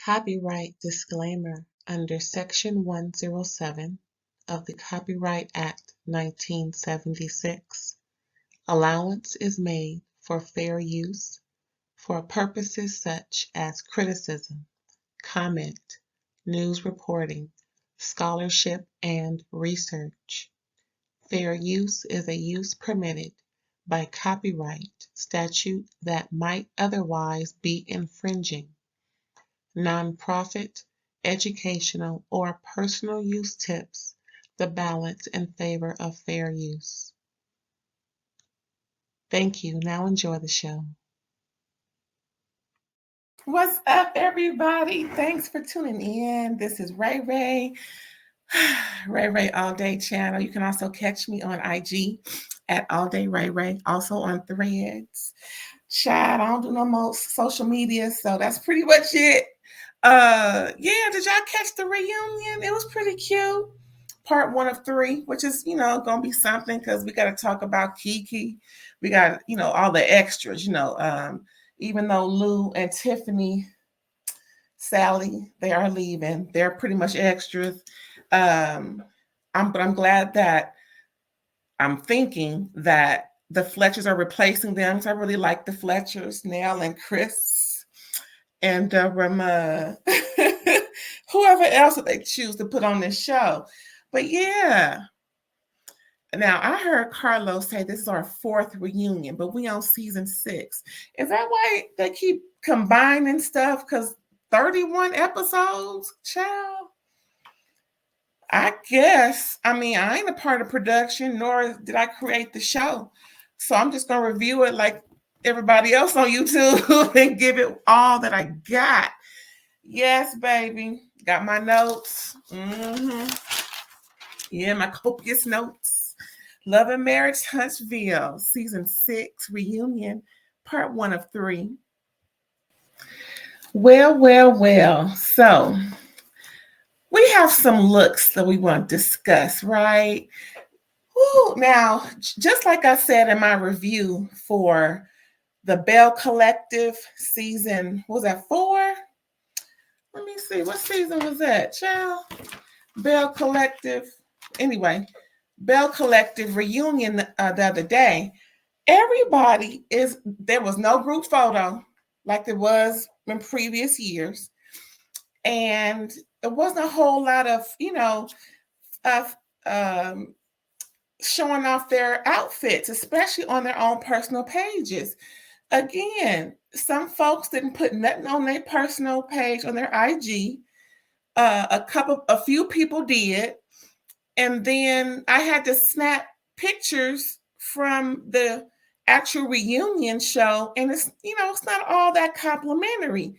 Copyright disclaimer under Section 107 of the Copyright Act 1976. Allowance is made for fair use for purposes such as criticism, comment, news reporting, scholarship, and research. Fair use is a use permitted by copyright statute that might otherwise be infringing. Nonprofit, educational, or personal use tips the balance in favor of fair use. Thank you. Now enjoy the show. What's up, everybody? Thanks for tuning in. This is RAERAE, RAERAE All Day channel. You can also catch me on IG at All Day RAERAE, also on Threads. Child, I don't do no more social media, so that's pretty much it. Did y'all catch the reunion? It was pretty cute. Part 1 of 3, which is, gonna be something because we got to talk about Keke. We got, all the extras, even though Lou and Tiffany, Sally, they are leaving. They're pretty much extras. But I'm glad that I'm thinking that the Fletchers are replacing them. So I really like the Fletchers, Nell and Chris. And whoever else that they choose to put on this show. But yeah. Now, I heard Carlos say this is our 4th reunion, but we on season 6. Is that why they keep combining stuff? Because 31 episodes, child? I guess. I mean, I ain't a part of production, nor did I create the show. So I'm just going to review it like everybody else on YouTube and give it all that I got. Yes, baby. Got my notes. Yeah, my copious notes. Love and Marriage Huntsville, season 6 reunion, part 1 of 3. Well. So we have some looks that we want to discuss, right? Ooh, now, just like I said in my review for the Bell Collective season, was that 4? Let me see. What season was that, child? Bell Collective. Anyway, Bell Collective reunion the other day. There was no group photo like there was in previous years. And there wasn't a whole lot of, showing off their outfits, especially on their own personal pages. Again, some folks didn't put nothing on their personal page on their IG. A few people did. And then I had to snap pictures from the actual reunion show. And it's not all that complimentary,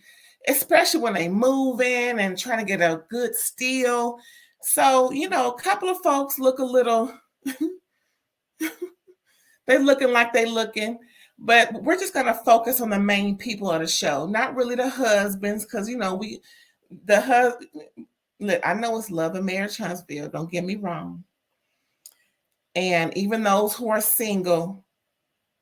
especially when they move in and trying to get a good steal. So, a couple of folks look a little, they're looking like they're looking. But we're just going to focus on the main people of the show, not really the husbands, because, I know it's Love and Marriage Huntsville, don't get me wrong. And even those who are single,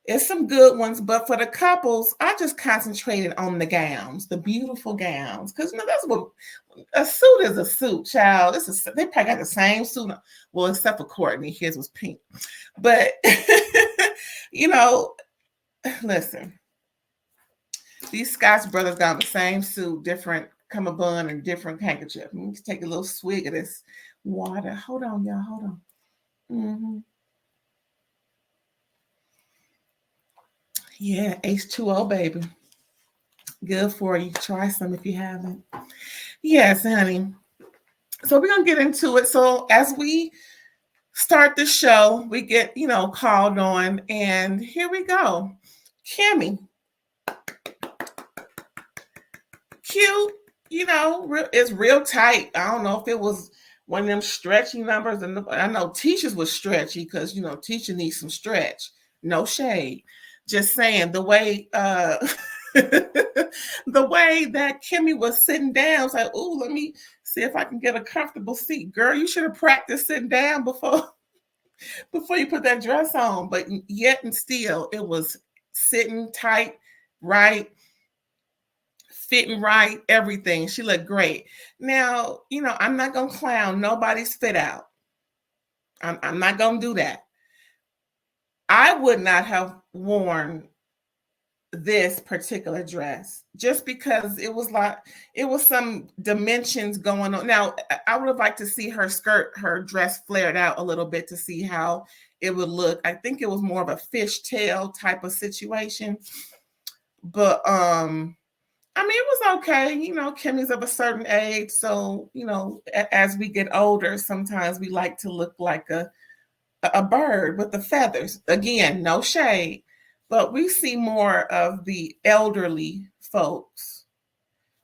it's some good ones. But for the couples, I just concentrated on the gowns, the beautiful gowns. Because, that's what a suit is, a suit, child. They probably got the same suit. Well, except for Courtney, his was pink. But, listen, these Scotch brothers got the same suit, different cummerbund and different handkerchief. Let me take a little swig of this water. Hold on, y'all. Hold on. Yeah, H2O, baby. Good for you. Try some if you haven't. Yes, honey. So we're going to get into it. So as we start the show, we get, called on. And here we go. Kimmi. Cute. It's real tight. I don't know if it was one of them stretchy numbers. And I know Tisha's was stretchy because, Tisha needs some stretch. No shade. Just saying the way the way that Kimmi was sitting down, it's like, ooh, let me see if I can get a comfortable seat. Girl, you should have practiced sitting down before you put that dress on. But yet and still, it was sitting tight, right? fitting right, everything. She looked great. Now, I'm not going to clown nobody's fit out. I'm not going to do that. I would not have worn this particular dress just because it was some dimensions going on. Now, I would have liked to see her dress flared out a little bit to see how it would look. I think it was more of a fishtail type of situation. But I mean, it was okay. Kimmy's of a certain age, so as we get older, sometimes we like to look like a bird with the feathers. Again, no shade, but we see more of the elderly folks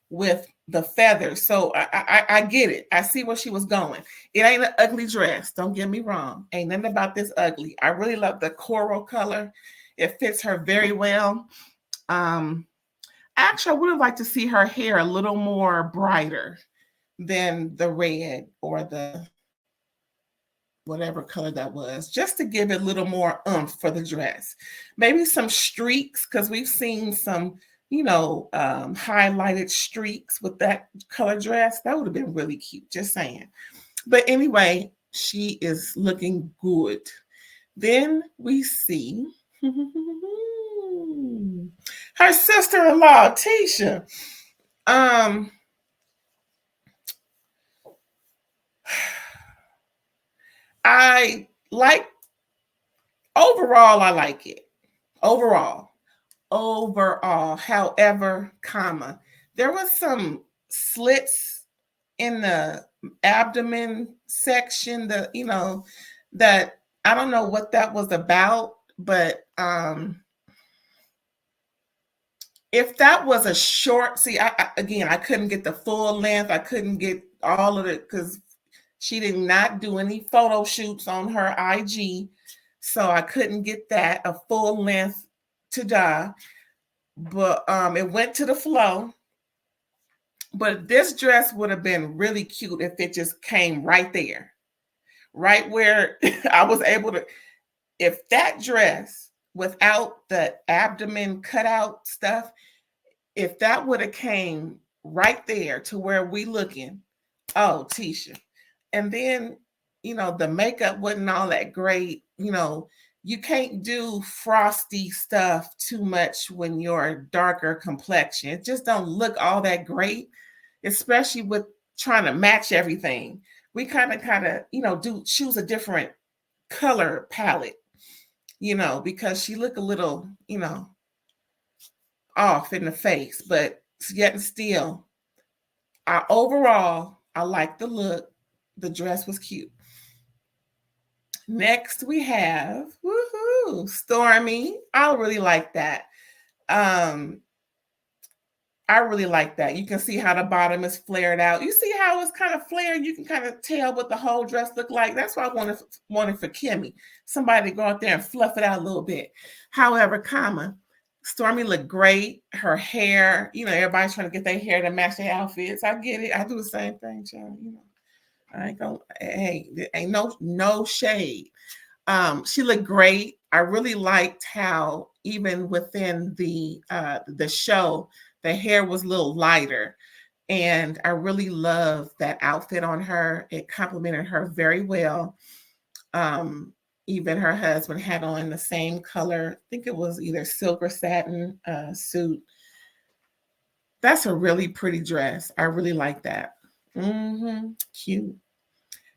with the feathers. So I get it. I see where she was going. It ain't an ugly dress. Don't get me wrong. Ain't nothing about this ugly. I really love the coral color. It fits her very well. Actually, I would have liked to see her hair a little more brighter than the red or the whatever color that was, just to give it a little more oomph for the dress. Maybe some streaks, because we've seen some, highlighted streaks with that color dress. That would have been really cute, just saying. But anyway, she is looking good. Then we see her sister-in-law, Tisha. I like it. Overall. However, there was some slits in the abdomen section that I don't know what that was about, but if that was a short, I couldn't get the full length. I couldn't get all of it because she did not do any photo shoots on her IG. So I couldn't get that a full length to die. But it went to the flow. But this dress would have been really cute if it just came right there. Right where I was able to, if that dress without the abdomen cutout stuff, if that would have came right there to where we looking, oh, Tisha. And then, the makeup wasn't all that great. You can't do frosty stuff too much when you're darker complexion. It just don't look all that great, especially with trying to match everything. We kind of choose a different color palette, because she looked a little, off in the face, but yet and still, overall, I like the look. The dress was cute. Next, we have Stormi. I really like that. I really like that. You can see how the bottom is flared out. You see how it's kind of flared. You can kind of tell what the whole dress looked like. That's what I wanted for Kimmi. Somebody to go out there and fluff it out a little bit. However, Stormi looked great. Her hair, everybody's trying to get their hair to match their outfits. I get it. I do the same thing, child. I ain't gonna. Hey, there ain't no shade. She looked great. I really liked how even within the show, the hair was a little lighter, and I really loved that outfit on her. It complimented her very well. Even her husband had on the same color. I think it was either silk or satin suit. That's a really pretty dress. I really like that. Cute.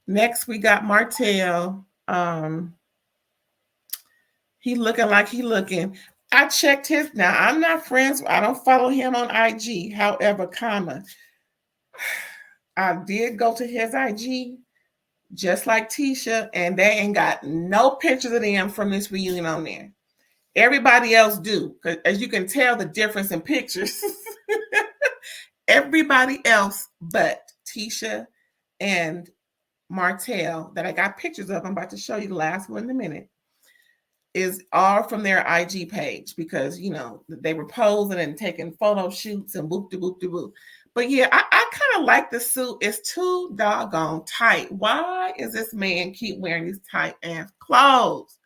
Next, we got Martell. He looking like he looking. I checked his. Now, I'm not friends. I don't follow him on IG. However, I did go to his IG, just like Tisha, and they ain't got no pictures of them from this reunion on there. Everybody else do. As you can tell the difference in pictures. Everybody else but Tisha and Martell that I got pictures of, I'm about to show you the last one in a minute, is all from their IG page because, they were posing and taking photo shoots and whoop-de-whoop-de-whoop. But yeah, I kind of like the suit. It's too doggone tight. Why is this man keep wearing these tight ass clothes?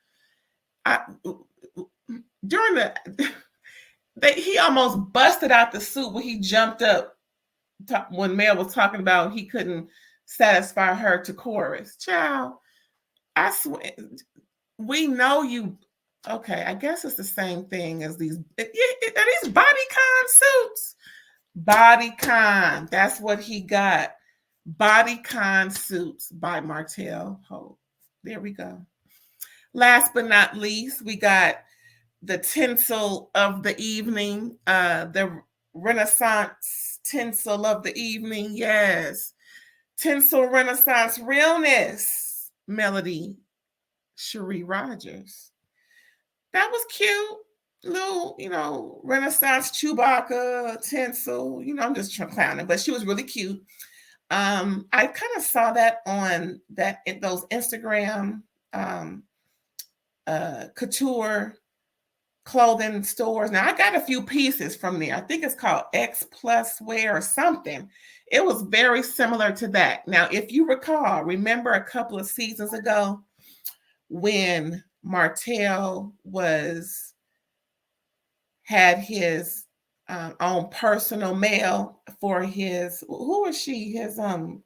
he almost busted out the suit when he jumped up when Mel was talking about he couldn't satisfy her to chorus. Child, I swear, we know you. Okay, I guess it's the same thing as these. Are these bodycon suits? Bodycon. That's what he got. Bodycon suits by Martell. Oh, there we go. Last but not least, we got the tinsel of the evening, the Renaissance tinsel of the evening. Yes, tinsel Renaissance realness. Melody Cherie Rogers. That was cute. Little, Renaissance Chewbacca tinsel. I'm just clowning, but she was really cute. I kind of saw that on those Instagram couture clothing stores. Now I got a few pieces from there. I think it's called X Plus Wear or something. It was very similar to that. Now, if you remember a couple of seasons ago when Martell had his own personal mail for who was she? Who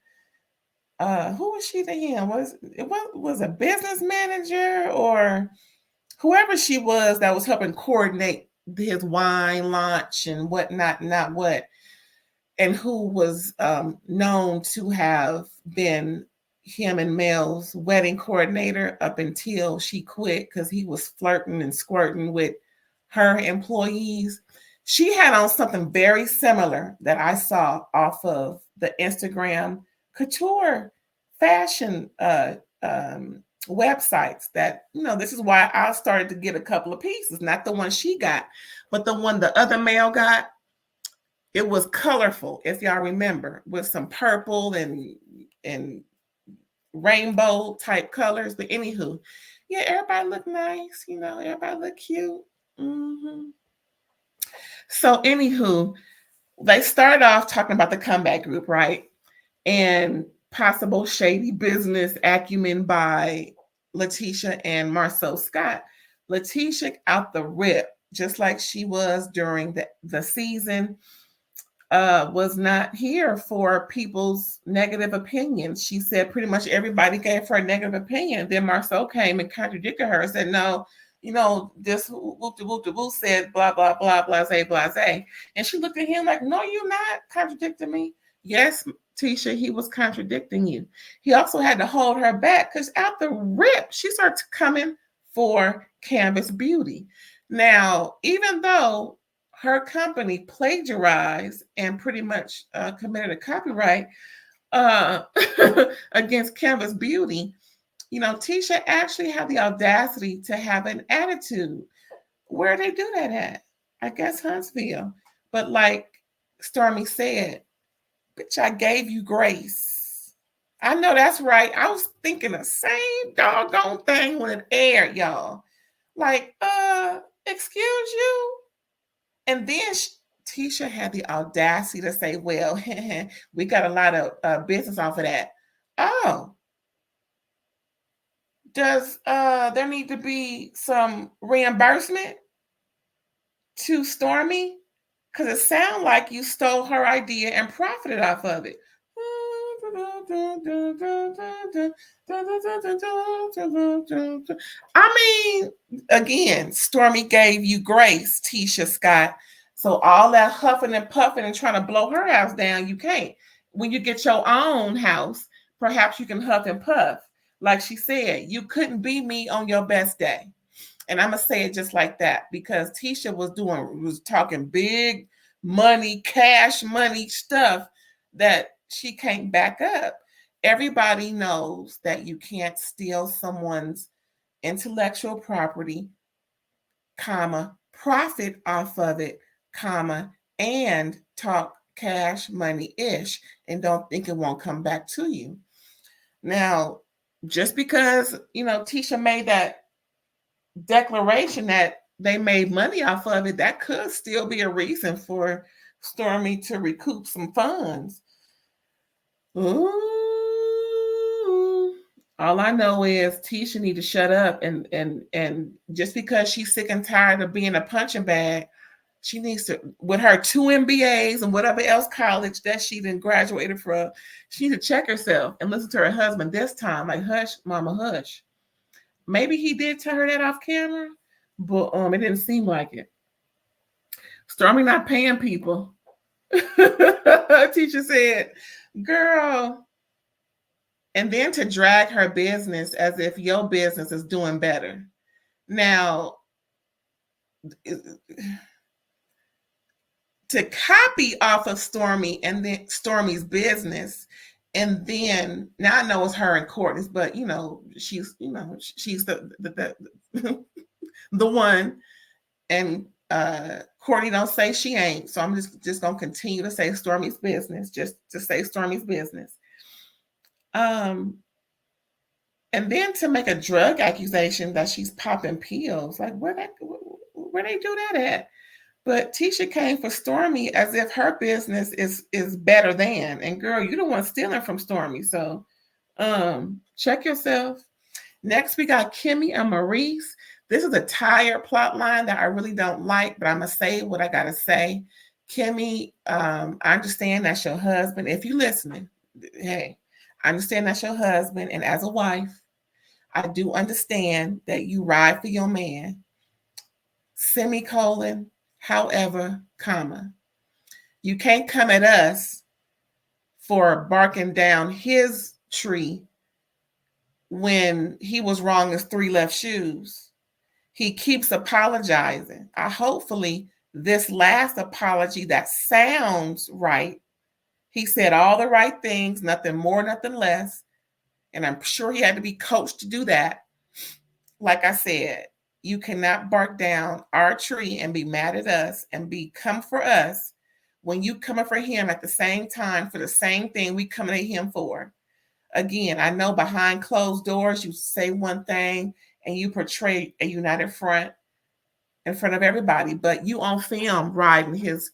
was she to him? Was a business manager or whoever she was that was helping coordinate his wine launch and whatnot, not what, and who was known to have been him and Mel's wedding coordinator up until she quit because he was flirting and squirting with her employees. She had on something very similar that I saw off of the Instagram couture fashion websites that, this is why I started to get a couple of pieces, not the one she got, but the one the other male got. It was colorful, if y'all remember, with some purple and rainbow type colors. But anywho, yeah, everybody looked nice, everybody looked cute. Mm-hmm. So anywho, they started off talking about the comeback group, right? And possible shady business acumen by Letitia and Marsau Scott. Letitia out the rip, just like she was during the season, was not here for people's negative opinions. She said pretty much everybody gave her a negative opinion. Then Marsau came and contradicted her and said, no, this whoop-de-whoop-de-whoop said blah, blah, blah, blase, blase. And she looked at him like, no, you're not contradicting me. Yes, Tisha, he was contradicting you. He also had to hold her back because out the rip, she started coming for Canvas Beauty. Now, even though her company plagiarized and pretty much committed a copyright against Canvas Beauty, Tisha actually had the audacity to have an attitude. Where they do that at? I guess Huntsville. But like Stormi said, bitch, I gave you grace. I know that's right. I was thinking the same doggone thing when it aired, y'all. Like, excuse you? And then Tisha had the audacity to say, well, we got a lot of business off of that. Oh, does there need to be some reimbursement to Stormi? Because it sounds like you stole her idea and profited off of it. I mean, again, Stormi gave you grace, Tisha Scott. So all that huffing and puffing and trying to blow her house down, you can't. When you get your own house, perhaps you can huff and puff. Like she said, you couldn't be me on your best day. And I'm going to say it just like that because Tisha was talking big money, cash money stuff that she can't back up. Everybody knows that you can't steal someone's intellectual property, comma, profit off of it, comma, and talk cash money-ish and don't think it won't come back to you. Now, just because, Tisha made that declaration that they made money off of it, that could still be a reason for Stormi to recoup some funds. Ooh. All I know is Tisha need to shut up and just because she's sick and tired of being a punching bag, She needs to, with her 2 MBAs and whatever else college that she then graduated from, she needs to check herself and listen to her husband this time. Like, hush, mama, hush. Maybe he did tell her that off camera, but it didn't seem like it. Stormi not paying people. Tisha said, girl. And then to drag her business as if your business is doing better. Now, to copy off of Stormi and then Stormi's business, and then now I know it's her and Courtney's, but she's the the one, and Courtney don't say she ain't, so I'm just gonna continue to say Stormi's business, just to say Stormi's business. And then to make a drug accusation that she's popping pills, like where they do that at? But Tisha came for Stormi as if her business is better than. And girl, you the one stealing from Stormi. So check yourself. Next, we got Kimmi and Maurice. This is a tired plot line that I really don't like, but I'm going to say what I got to say. Kimmi, I understand that's your husband. If you're listening, hey, I understand that's your husband. And as a wife, I do understand that you ride for your man. Semicolon. However, comma, you can't come at us for barking down his tree when he was wrong as 3 left shoes. He keeps apologizing. Hopefully this last apology that sounds right. He said all the right things, nothing more, nothing less. And I'm sure he had to be coached to do that. Like I said, you cannot bark down our tree and be mad at us and come for us when you coming for him at the same time for the same thing we coming at him for. Again, I know behind closed doors you say one thing and you portray a united front in front of everybody, but you on film riding his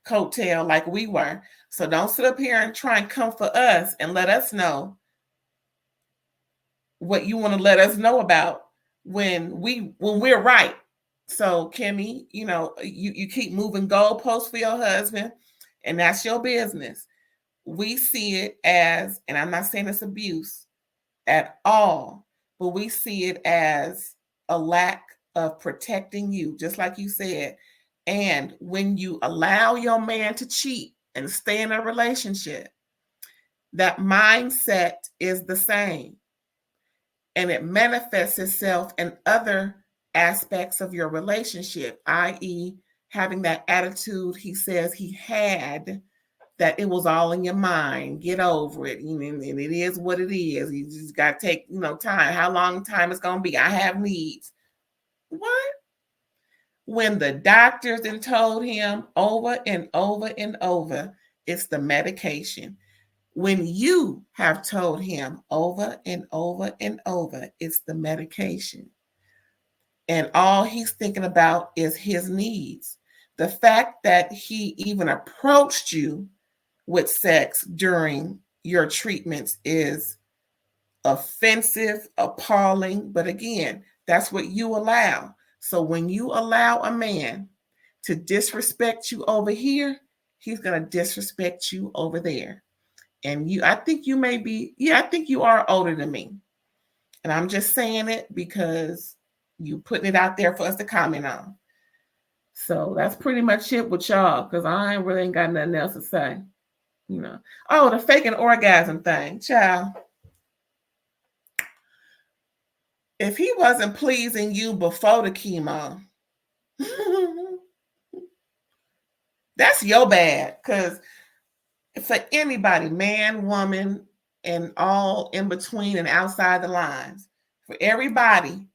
coattail like we were. So don't sit up here and try and come for us and let us know what you want to let us know about when we're right. So Kimmi, you keep moving goalposts for your husband, and that's your business. We see it as, and I'm not saying it's abuse at all, but we see it as a lack of protecting you, just like you said. And when you allow your man to cheat and stay in a relationship, that mindset is the same. And it manifests itself in other aspects of your relationship, i.e., having that attitude he says he had, that it was all in your mind. Get over it. And it is what it is. You just got to take, time. How long time it's going to be? I have needs. What? When the doctors then told him over and over and over, it's the medication. When you have told him over and over and over, it's the medication. And all he's thinking about is his needs. The fact that he even approached you with sex during your treatments is offensive, appalling. But again, that's what you allow. So when you allow a man to disrespect you over here, he's going to disrespect you over there. And I think you may be, I think you are older than me. And I'm just saying it because you putting it out there for us to comment on. So that's pretty much it with y'all, because I really ain't got nothing else to say. Oh, the faking orgasm thing, child. If he wasn't pleasing you before the chemo, that's your bad. Because for anybody, man, woman, and all in between and outside the lines, for everybody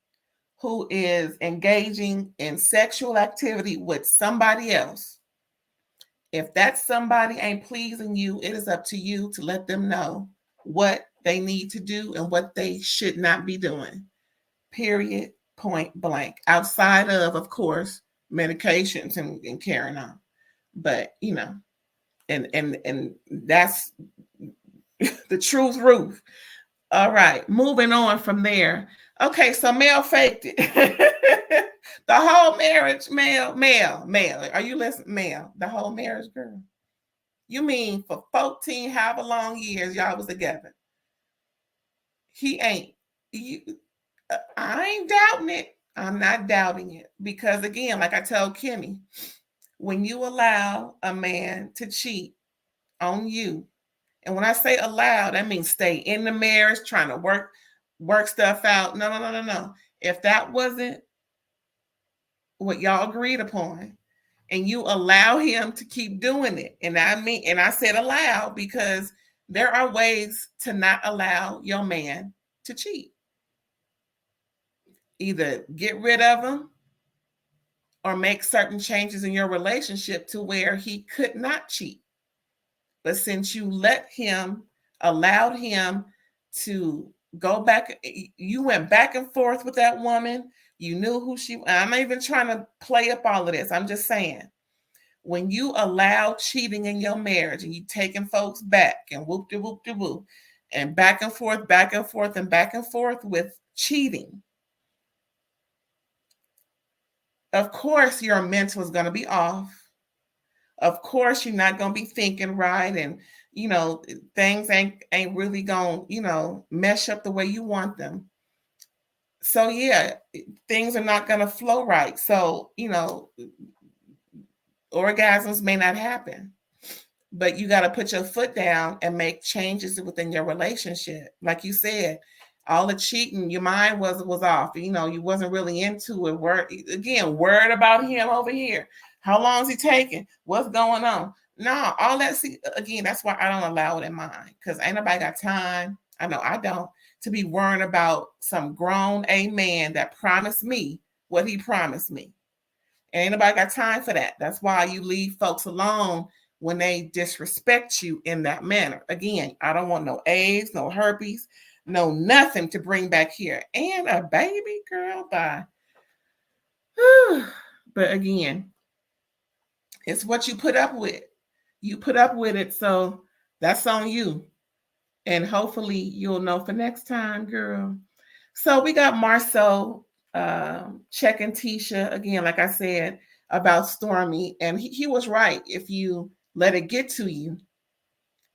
who is engaging in sexual activity with somebody else, if that somebody ain't pleasing you, it is up to you to let them know what they need to do and what they should not be doing. Period. Point blank. Outside of course, medications and carrying on. But and that's the truth roof. All right, moving on from there. Okay, so Mel faked it. The whole marriage, male. Are you listening? Male. The whole marriage, girl. You mean for 14, however long years y'all was together? He ain't. You, I ain't doubting it. I'm not doubting it. Because again, like I told Kimmi, when you allow a man to cheat on you, and when I say allow, that means stay in the marriage, trying to work stuff out. No. If that wasn't what y'all agreed upon, and you allow him to keep doing it, and I said allow because there are ways to not allow your man to cheat. Either get rid of him or make certain changes in your relationship to where he could not cheat. But since you allowed him to go back, you went back and forth with that woman. You knew who I'm not even trying to play up all of this. I'm just saying, when you allow cheating in your marriage and you taking folks back and whoop-de-whoop-de-whoop and back and forth with cheating, of course your mental is going to be off. Of course you're not going to be thinking right, and things ain't really going to mesh up the way you want them. So yeah, things are not going to flow right. So orgasms may not happen, but you got to put your foot down and make changes within your relationship. Like you said, all the cheating, your mind was off. You wasn't really into it. Worried about him over here. How long is he taking? What's going on? No, all that. Again, that's why I don't allow it in mine, because ain't nobody got time. I know I don't, to be worrying about some grown man that promised me what he promised me. Ain't nobody got time for that. That's why you leave folks alone when they disrespect you in that manner. Again, I don't want no AIDS, no herpes, no nothing to bring back here. And a baby, girl, bye. But again, it's what you put up with. You put up with it, so that's on you. And hopefully you'll know for next time, girl. So we got Marsau checking Tisha again, like I said, about Stormi. And he was right. If you let it get to you,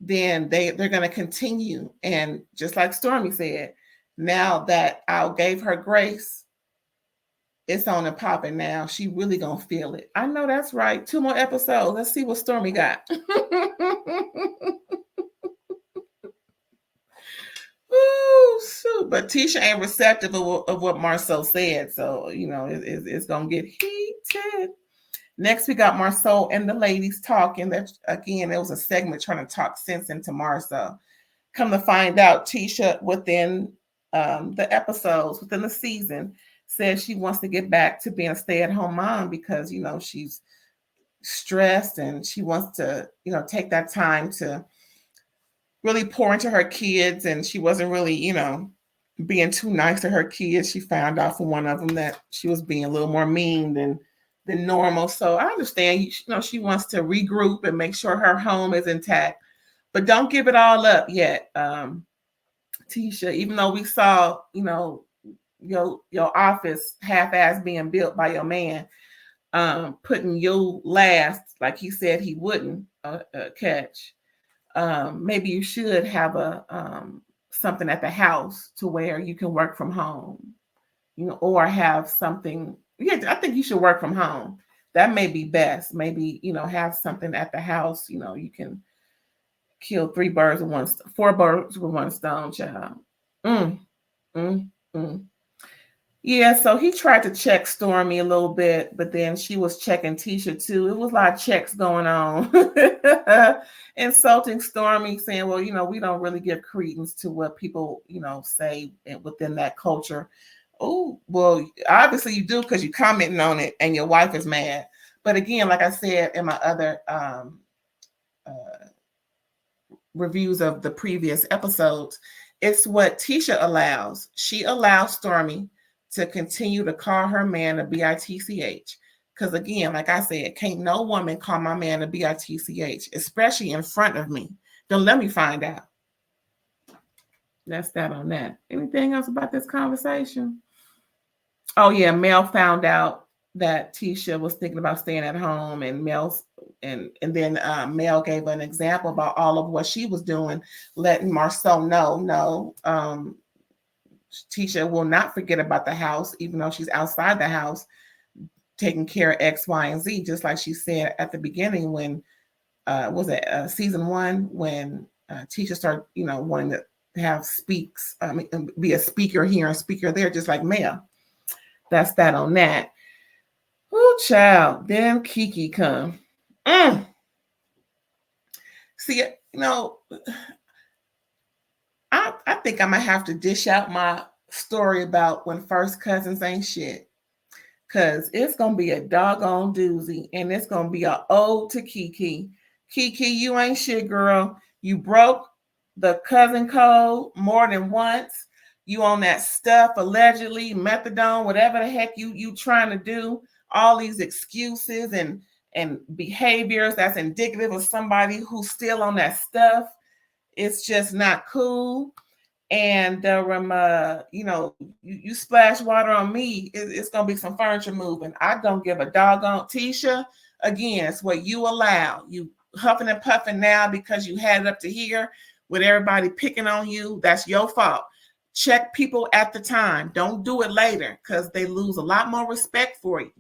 then they're going to continue. And just like Stormi said, now that I gave her grace, it's on and popping now. She really going to feel it. I know that's right. 2 more episodes. Let's see what Stormi got. Ooh, shoot. But Tisha ain't receptive of what Marsau said. So, it's going to get heated. Next, we got Marsau and the ladies talking. That again, it was a segment trying to talk sense into Marsau. Come to find out, Tisha, within the episodes, within the season, says she wants to get back to being a stay-at-home mom because, she's stressed and she wants to, take that time to really pour into her kids. And she wasn't really, being too nice to her kids. She found out from one of them that she was being a little more mean than normal. So I understand, she wants to regroup and make sure her home is intact, but don't give it all up yet, Tisha. Even though we saw, your office half-ass being built by your man, putting you last, like he said he wouldn't catch. Maybe you should have something at the house to where you can work from home, or have something. Yeah, I think you should work from home. That may be best. Maybe, have something at the house. You can kill 4 birds with one stone, child. Yeah, so he tried to check Stormi a little bit, but then she was checking Tisha too. It was a lot of checks going on. Insulting Stormi, saying, well, we don't really give credence to what people, say within that culture. Oh, well, obviously you do, because you're commenting on it and your wife is mad. But again, like I said in my other reviews of the previous episodes, it's what Tisha allows. She allows Stormi to continue to call her man a bitch. Because again, like I said, can't no woman call my man a bitch, especially in front of me. Don't let me find out. That's that on that. Anything else about this conversation? Oh yeah, Mel found out that Tisha was thinking about staying at home, and then Mel gave an example about all of what she was doing, letting Marsau know, no, Tisha will not forget about the house, even though she's outside the house, taking care of X, Y, and Z, just like she said at the beginning when was it season 1 when Tisha started, wanting to have be a speaker here and speaker there, just like Mel. That's that on that. Ooh, child. Then Keke come. See, I think I'm gonna have to dish out my story about when first cousins ain't shit. Cause it's gonna be a doggone doozy, and it's gonna be a ode to Keke. Keke, you ain't shit, girl. You broke the cousin code more than once. You on that stuff, allegedly, methadone, whatever the heck you trying to do. All these excuses and behaviors that's indicative of somebody who's still on that stuff. It's just not cool. And you splash water on me, it's gonna be some furniture moving. I don't give a doggone. Tisha, again, it's what you allow. You huffing and puffing now because you had it up to here with everybody picking on you. That's your fault. Check people at the time. Don't do it later, because they lose a lot more respect for you.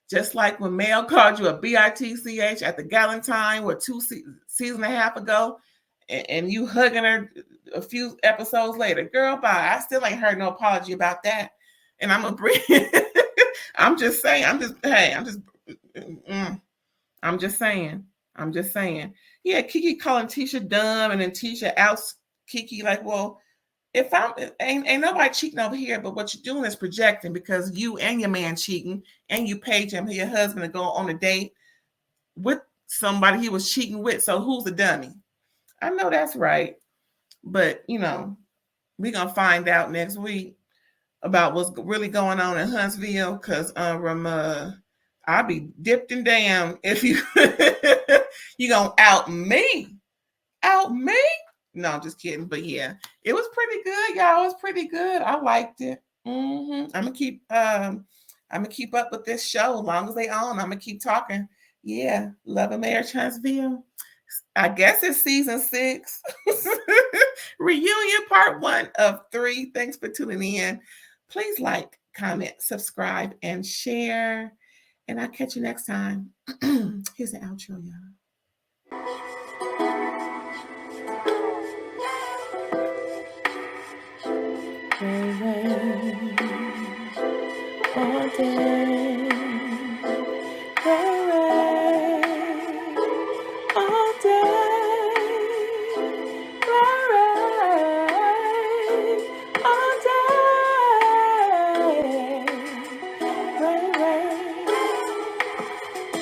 Just like when Mel called you a bitch at the Galentine, what, 2 seasons and a half ago, and you hugging her a few episodes later. Girl, bye. I still ain't heard no apology about that. And I'm gonna bring I'm just saying. I'm just saying. Yeah, Keke calling Tisha dumb, and then Tisha outs Keke like, well, if I'm ain't nobody cheating over here, but what you're doing is projecting, because you and your man cheating, and you paid him, your husband, to go on a date with somebody he was cheating with. So who's the dummy? I know that's right. But, we're going to find out next week about what's really going on in Huntsville, because I'll be dipped and damned if you're going to out me. Out me? No, I'm just kidding. But yeah, it was pretty good, y'all. It was pretty good. I liked it. I'm going to keep up with this show as long as they on. I'm going to keep talking. Yeah, Love and Marriage Huntsville. I guess it's season 6. Reunion part 1 of 3. Thanks for tuning in. Please like, comment, subscribe, and share. And I'll catch you next time. Here's the outro, y'all. All day.